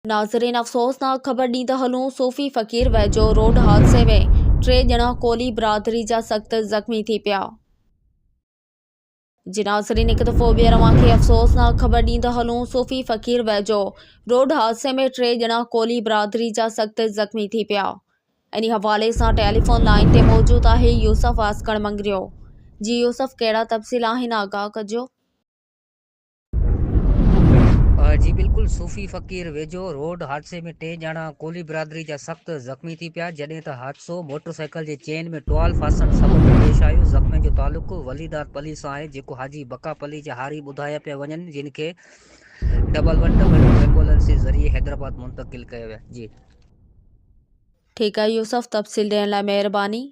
नाज़रीन, अफ़सोसनाक ख़बर ॾींदा हलूं सूफ़ी फ़कीर वेझो रोड हादसे में 3 ॼणा कोली बिरादरी जा सख़्त ज़ख़्मी थी पिया। जी नाज़रीन, हिकु दफ़ो ॿीहर अव्हांखे अफ़सोसनाक ख़बर ॾींदा हलूं सूफ़ी फ़कीर वेझो रोड हादसे में 3 ॼणा कोली बिरादरी जा सख़्त ज़ख़्मी थी पिया। इन हवाले सां टेलीफोन लाइन ते मौजूद आहे यूसुफ आसकड़ मंगरियो। जी यूसुफ, कहिड़ा तफ़सील आहिनि, आगाह कजो। जी बिल्कुल, सूफ़ी फ़कीर वेझो रोड हादसे में 3 ॼणा कोली बिरादरी जा सख़्त ज़ख़्मी थी पिया, जॾहिं त हादसो मोटरसाइकिल जे चेन में टुवाल फासण सबबि पेश आयो। ज़ख़्मियुनि जो तालुक़ु वलीदात पली सां आहे, जेको हाजी बका पली जा हारी ॿुधाया पिया वञनि, जिन खे 112 एम्बुलेंस जे ज़रिए हैदराबाद मुंतक़िल कयो वियो। जी ठीकु आहे यूसुफ, तफ़सील ॾियण लाइ महिरबानी।